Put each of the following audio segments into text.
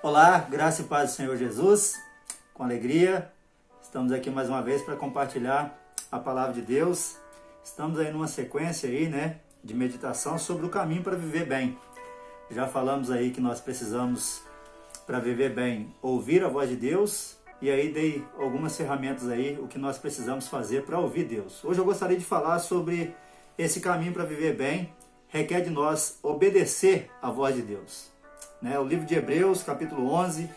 Olá, graça e paz do Senhor Jesus, com alegria, estamos aqui mais uma vez para compartilhar a palavra de Deus. Estamos aí numa sequência aí, de meditação sobre o caminho para viver bem. Já falamos aí que nós precisamos, para viver bem, ouvir a voz de Deus, e aí dei algumas ferramentas aí, o que nós precisamos fazer para ouvir Deus. Hoje eu gostaria de falar sobre esse caminho para viver bem, requer de nós obedecer a voz de Deus. O livro de Hebreus, capítulo 11,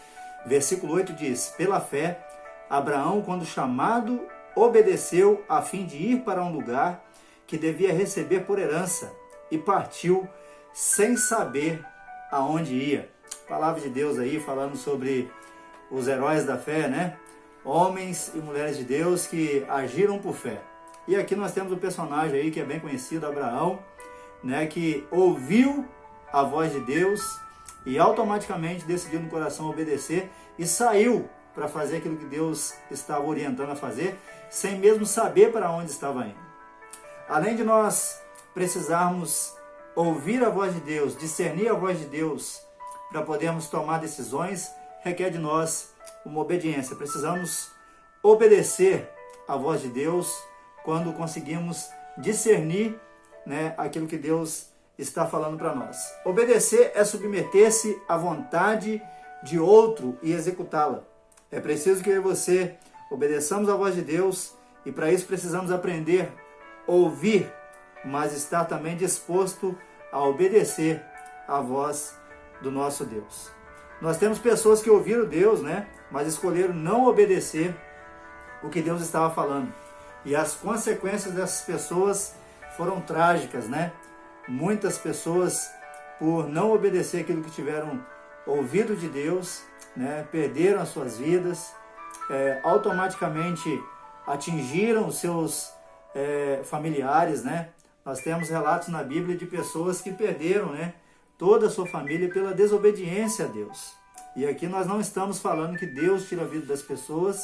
versículo 8 diz: pela fé, Abraão, quando chamado, obedeceu a fim de ir para um lugar que devia receber por herança e partiu sem saber aonde ia. Palavra de Deus aí falando sobre os heróis da fé, Homens e mulheres de Deus que agiram por fé. E aqui nós temos um personagem aí que é bem conhecido, Abraão, que ouviu a voz de Deus e automaticamente decidiu no coração obedecer e saiu para fazer aquilo que Deus estava orientando a fazer, sem mesmo saber para onde estava indo. Além de nós precisarmos ouvir a voz de Deus, discernir a voz de Deus para podermos tomar decisões, requer de nós uma obediência. Precisamos obedecer a voz de Deus quando conseguimos discernir aquilo que Deus está falando para nós. Obedecer é submeter-se à vontade de outro e executá-la. É preciso que eu e você obedeçamos a voz de Deus e para isso precisamos aprender a ouvir, mas estar também disposto a obedecer a voz do nosso Deus. Nós temos pessoas que ouviram Deus, mas escolheram não obedecer o que Deus estava falando. E as consequências dessas pessoas foram trágicas, Muitas pessoas, por não obedecer aquilo que tiveram ouvido de Deus, perderam as suas vidas, automaticamente atingiram os seus familiares, Nós temos relatos na Bíblia de pessoas que perderam, toda a sua família pela desobediência a Deus. E aqui nós não estamos falando que Deus tira a vida das pessoas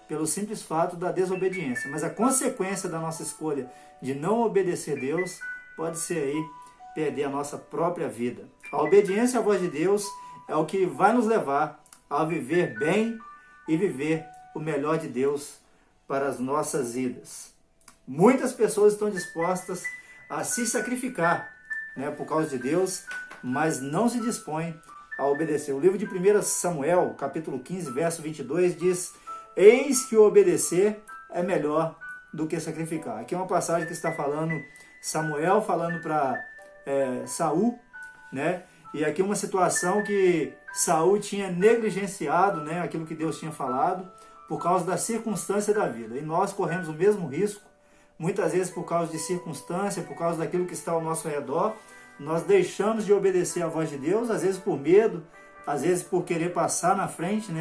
pelo simples fato da desobediência, mas a consequência da nossa escolha de não obedecer a Deus pode ser aí perder a nossa própria vida. A obediência à voz de Deus é o que vai nos levar a viver bem e viver o melhor de Deus para as nossas vidas. Muitas pessoas estão dispostas a se sacrificar, por causa de Deus, mas não se dispõem a obedecer. O livro de 1 Samuel, capítulo 15, verso 22, diz: eis que obedecer é melhor do que sacrificar. Aqui é uma passagem que está falando Samuel falando para Saul, E aqui uma situação que Saul tinha negligenciado, aquilo que Deus tinha falado, por causa da circunstância da vida. E nós corremos o mesmo risco, muitas vezes por causa de circunstância, por causa daquilo que está ao nosso redor. Nós deixamos de obedecer a voz de Deus, às vezes por medo, às vezes por querer passar na frente,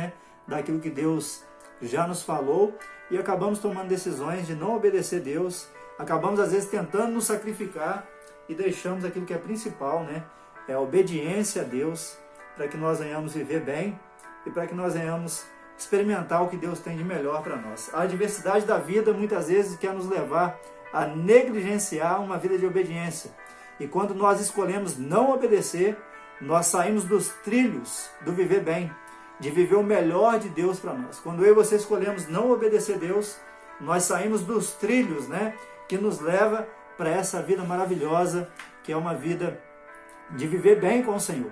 daquilo que Deus já nos falou, e acabamos tomando decisões de não obedecer a Deus. Acabamos, às vezes, tentando nos sacrificar e deixamos aquilo que é principal, É a obediência a Deus, para que nós venhamos viver bem e para que nós venhamos experimentar o que Deus tem de melhor para nós. A adversidade da vida, muitas vezes, quer nos levar a negligenciar uma vida de obediência. E quando nós escolhemos não obedecer, nós saímos dos trilhos do viver bem, de viver o melhor de Deus para nós. Quando eu e você escolhemos não obedecer a Deus, nós saímos dos trilhos, que nos leva para essa vida maravilhosa, que é uma vida de viver bem com o Senhor.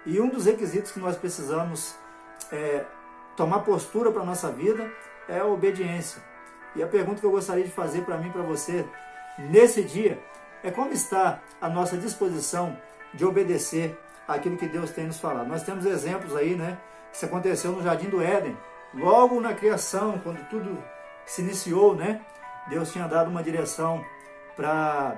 E um dos requisitos que nós precisamos tomar postura para a nossa vida é a obediência. E a pergunta que eu gostaria de fazer para mim e para você nesse dia é: como está a nossa disposição de obedecer aquilo que Deus tem nos falado? Nós temos exemplos aí, Isso aconteceu no Jardim do Éden, logo na criação, quando tudo se iniciou, Deus tinha dado uma direção para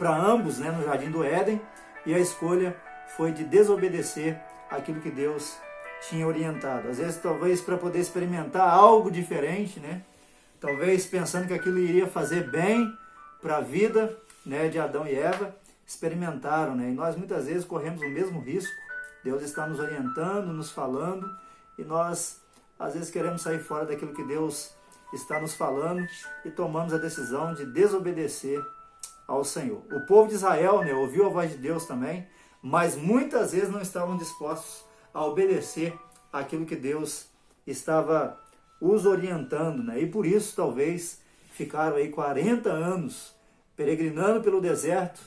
ambos, no Jardim do Éden, e a escolha foi de desobedecer aquilo que Deus tinha orientado. Às vezes, talvez para poder experimentar algo diferente, Talvez pensando que aquilo iria fazer bem para a vida, de Adão e Eva, experimentaram, E nós muitas vezes corremos o mesmo risco. Deus está nos orientando, nos falando, e nós às vezes queremos sair fora daquilo que Deus está nos falando e tomamos a decisão de desobedecer ao Senhor. O povo de Israel ouviu a voz de Deus também, mas muitas vezes não estavam dispostos a obedecer aquilo que Deus estava os orientando, né? E por isso talvez ficaram aí 40 anos peregrinando pelo deserto,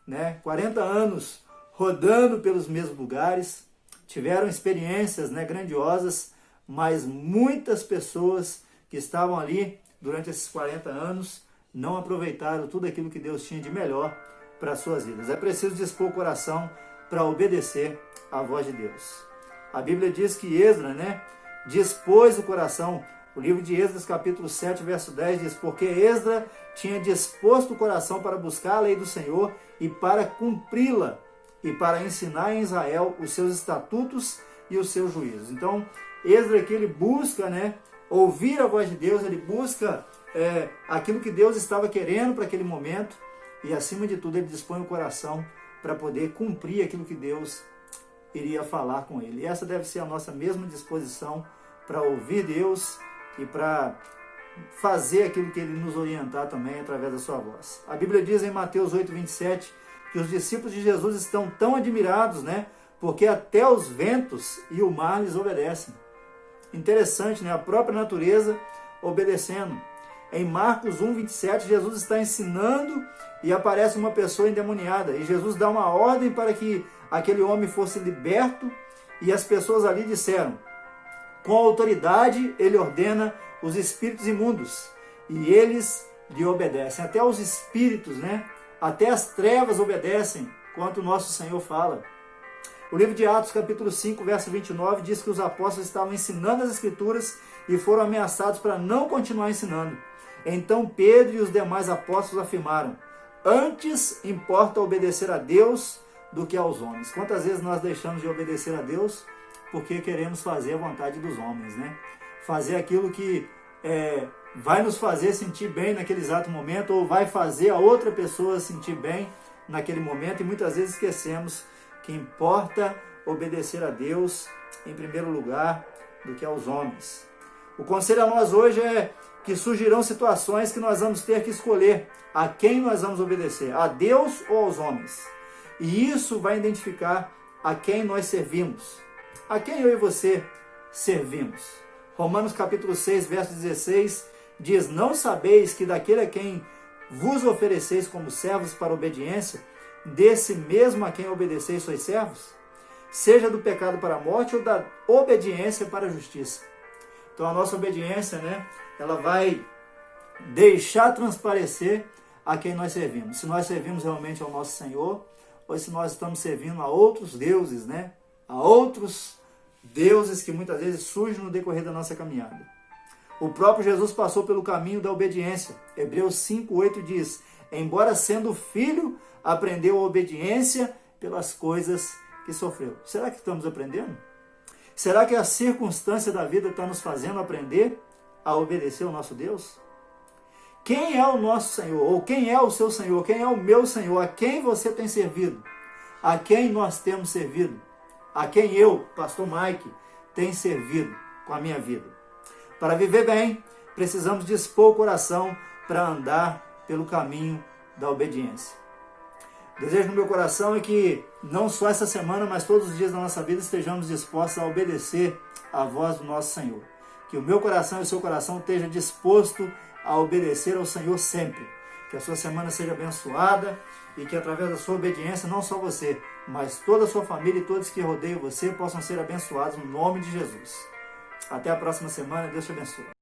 né? 40 anos rodando pelos mesmos lugares, tiveram experiências, né, grandiosas, mas muitas pessoas que estavam ali durante esses 40 anos não aproveitaram tudo aquilo que Deus tinha de melhor para as suas vidas. É preciso dispor o coração para obedecer à voz de Deus. A Bíblia diz que Esdras, né, dispôs o coração. O livro de Esdras, capítulo 7, verso 10, diz: porque Esdras tinha disposto o coração para buscar a lei do Senhor e para cumpri-la, e para ensinar em Israel os seus estatutos e os seus juízos. Então, Esdras aqui, ele busca, né, ouvir a voz de Deus, ele busca aquilo que Deus estava querendo para aquele momento, e acima de tudo ele dispõe o coração para poder cumprir aquilo que Deus iria falar com ele. E essa deve ser a nossa mesma disposição para ouvir Deus e para fazer aquilo que ele nos orientar também através da sua voz. A Bíblia diz em Mateus 8, 27, que os discípulos de Jesus estão tão admirados, né, porque até os ventos e o mar lhes obedecem. Interessante, né? A própria natureza obedecendo. Em Marcos 1, 27, Jesus está ensinando e aparece uma pessoa endemoniada. E Jesus dá uma ordem para que aquele homem fosse liberto, e as pessoas ali disseram: com autoridade ele ordena os espíritos imundos, e eles lhe obedecem. Até os espíritos, né? Até as trevas obedecem quando o nosso Senhor fala. O livro de Atos, capítulo 5, verso 29, diz que os apóstolos estavam ensinando as Escrituras e foram ameaçados para não continuar ensinando. Então Pedro e os demais apóstolos afirmaram: antes importa obedecer a Deus do que aos homens. Quantas vezes nós deixamos de obedecer a Deus porque queremos fazer a vontade dos homens, né? Fazer aquilo que vai nos fazer sentir bem naquele exato momento, ou vai fazer a outra pessoa sentir bem naquele momento, e muitas vezes esquecemos que importa obedecer a Deus em primeiro lugar do que aos homens. O conselho a nós hoje é que surgirão situações que nós vamos ter que escolher a quem nós vamos obedecer, a Deus ou aos homens. E isso vai identificar a quem nós servimos, a quem eu e você servimos. Romanos capítulo 6, verso 16, diz: não sabeis que daquele a quem vos ofereceis como servos para obediência, desse mesmo a quem obedeceis sois servos? Seja do pecado para a morte ou da obediência para a justiça. Então a nossa obediência, né, ela vai deixar transparecer a quem nós servimos. Se nós servimos realmente ao nosso Senhor, ou se nós estamos servindo a outros deuses, né, a outros deuses que muitas vezes surgem no decorrer da nossa caminhada. O próprio Jesus passou pelo caminho da obediência. Hebreus 5:8 diz: embora sendo filho, aprendeu a obediência pelas coisas que sofreu. Será que estamos aprendendo? Será que a circunstância da vida está nos fazendo aprender a obedecer ao nosso Deus? Quem é o nosso Senhor? Ou quem é o seu Senhor? Quem é o meu Senhor? A quem você tem servido? A quem nós temos servido? A quem eu, pastor Mike, tenho servido com a minha vida? Para viver bem, precisamos dispor o coração para andar pelo caminho da obediência. O desejo no meu coração é que não só essa semana, mas todos os dias da nossa vida estejamos dispostos a obedecer à voz do nosso Senhor. Que o meu coração e o seu coração estejam dispostos a obedecer ao Senhor sempre. Que a sua semana seja abençoada e que através da sua obediência, não só você, mas toda a sua família e todos que rodeiam você possam ser abençoados no nome de Jesus. Até a próxima semana. Deus te abençoe.